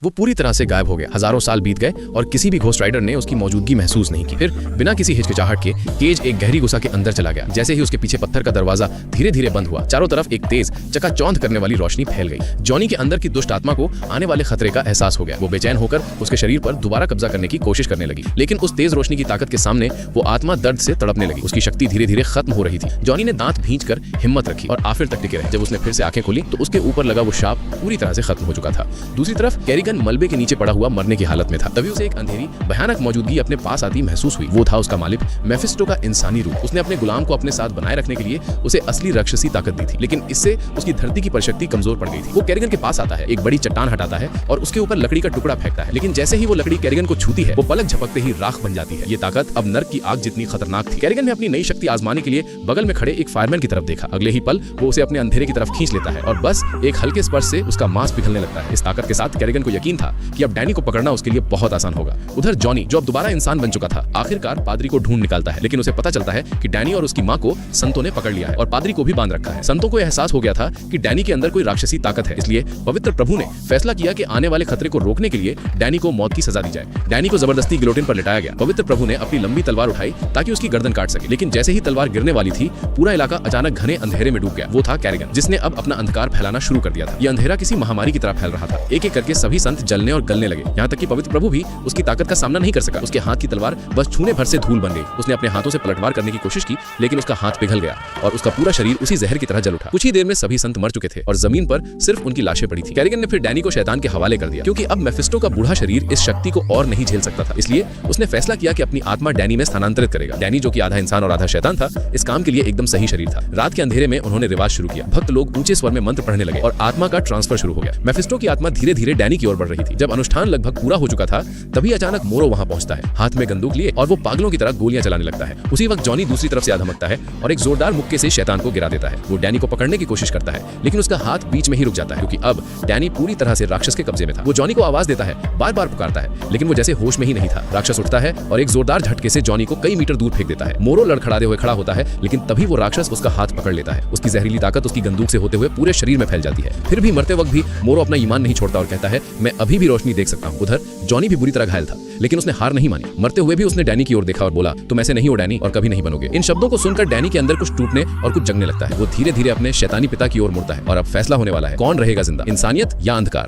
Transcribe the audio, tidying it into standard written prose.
वो पूरी तरह से गायब हो गया। हजारों साल बीत गए और किसी भी घोस्ट राइडर ने उसकी मौजूदगी महसूस नहीं की। फिर बिना किसी हिचकिचाहट के केज एक गहरी गुफा के अंदर चला गया। जैसे ही उसके पीछे पत्थर का दरवाजा धीरे धीरे बंद हुआ, चारों तरफ एक तेज चकाचौंध करने वाली रोशनी फैल गई। जॉनी के अंदर की दुष्ट आत्मा को आने वाले खतरे का एहसास हो गया। वो बेचैन होकर उसके शरीर पर दोबारा कब्जा करने की कोशिश करने लगी, लेकिन उस तेज रोशनी की ताकत के सामने वो आत्मा दर्द से तड़पने लगी। उसकी शक्ति धीरे धीरे खत्म हो रही थी। जॉनी ने दांत भींचकर हिम्मत रखी और आखिर तक टिके रहे। जब उसने फिर से आंखें खोली तो उसके ऊपर लगा वो शाप पूरी तरह से खत्म हो चुका था। दूसरी तरफ कैरिगन मलबे के नीचे पड़ा हुआ मरने की हालत में था। तभी उसे एक अंधेरी भयानक मौजूदगी अपने पास आती महसूस हुई। वो था उसका मालिक मेफिस्टो का इंसानी रूप। उसने अपने गुलाम को अपने साथ बनाए रखने के लिए उसे असली राक्षसी ताकत दी थी, लेकिन इससे उसकी धरती की परशक्ति कमजोर पड़ गई थी। वो कैरिगन के पास आता है, एक बड़ी चट्टान हटाता है और उसके ऊपर लकड़ी का टुकड़ा फेंकता है, लेकिन जैसे ही वो लकड़ी कैरिगन को छूती है वो पलक झपकते ही राख बन जाती है। ये ताकत अब नर्क की आग जितनी खतरनाक थी। कैरिगन ने अपनी नई शक्ति आजमाने के लिए बगल में खड़े एक फायरमैन की तरफ देखा। अगले ही पल वो उसे अपने अंधेरे की तरफ खींच लेता है और बस एक हल्के स्पर्श से उसका मांस पिघलने लगता है। इस ताकत के साथ कैरिगन को यकीन था कि अब डैनी को पकड़ना उसके लिए बहुत आसान होगा। उधर जॉनी, जो अब दोबारा इंसान बन चुका था, आखिरकार पादरी को ढूंढ निकालता है, लेकिन उसे पता चलता है कि डैनी और उसकी मां को संतों ने पकड़ लिया है और पादरी को भी बांध रखा है। संतों को एहसास हो गया था कि डैनी के अंदर कोई राक्षसी ताकत है, इसलिए पवित्र प्रभु ने फैसला किया कि आने वाले खतरे को रोकने के लिए डैनी को मौत की सजा दी जाए। डैनी को जबरदस्ती गिलोटिन पर लिटाया गया। पवित्र प्रभु ने अपनी लंबी तलवार उठाई ताकि उसकी गर्दन काट सके, लेकिन जैसे ही तलवार गिरने वाली थी पूरा इलाका अचानक घने अंधेरे में डूब गया। वो था कैरिगन, जिसने अब अपना अंधकार फैलाना शुरू कर दिया था। यह अंधेरा किसी महामारी की तरह फैल रहा था। एक एक करके सभी संत जलने और गलने लगे, यहाँ तक कि पवित्र प्रभु भी उसकी ताकत का सामना नहीं कर सका। उसके हाथ की तलवार बस छूने भर से धूल बन गई। उसने अपने हाथों से पलटवार करने की कोशिश की, लेकिन उसका हाथ पिघल गया और उसका पूरा शरीर उसी जहर की तरह जल उठा। कुछ ही देर में सभी संत मर चुके थे और जमीन पर सिर्फ उनकी लाशें पड़ी थी। कैरिगन ने फिर डैनी को शैतान के हवाले कर दिया, क्योंकि अब मेफिस्टो का बूढ़ा शरीर इस शक्ति को और नहीं झेल सकता था। इसलिए उसने फैसला किया कि अपनी आत्मा डैनी में स्थानांतरित करेगा। डैनी, जो कि आधा इंसान और आधा शैतान था, इस काम के लिए एकदम सही शरीर था। रात के अंधेरे में उन्होंने रिवाज शुरू किया। भक्त लोग ऊंचे स्वर में मंत्र पढ़ने लगे और आत्मा का ट्रांसफर शुरू हो गया। मेफिस्टो की आत्मा धीरे धीरे डैनी की ओर बढ़ रही थी। जब अनुष्ठान लगभग पूरा हो चुका था, तभी अचानक मोरो वहां पहुंचता है, हाथ में बंदूक लिए, और वो पागलों की तरह गोलियां चलाने लगता है। उसी वक्त जॉनी दूसरी तरफ से आ धमकता है और एक जोरदार मुक्के से शैतान को गिरा देता है। वो डैनी को पकड़ने की कोशिश करता है, लेकिन उसका हाथ बीच में ही रुक जाता है, क्योंकि अब डैनी पूरी तरह से राक्षस के कब्जे में था। वो जॉनी को आवाज देता है, बार बार पुकारता है, लेकिन वो जैसे होश में ही नहीं था। राक्षस उठता है और एक जोरदार झटके से जॉनी को कई मीटर दूर फेंक देता है। मोरो लड़खड़ाते हुए खड़ा होता है, लेकिन तभी वो राक्षस उसका हाथ पकड़ लेता है। उसकी जहरीली ताकत उसकी बंदूक से होते हुए पूरे शरीर में फैल जाती है। फिर भी मरते वक्त भी मोरो अपना ईमान नहीं छोड़ता और कहता है, मैं अभी भी रोशनी देख सकता हूँ। उधर जॉनी भी बुरी तरह घायल था, लेकिन उसने हार नहीं मानी। मरते हुए भी उसने डैनी की ओर देखा और बोला, तुम ऐसे नहीं हो डैनी, और कभी नहीं बनोगे। इन शब्दों को सुनकर डैनी के अंदर कुछ टूटने और कुछ जगने लगता है। वो धीरे धीरे अपने शैतानी पिता की ओर मुड़ता है और अब फैसला होने वाला है, कौन रहेगा जिंदा, इंसानियत या अंधकार।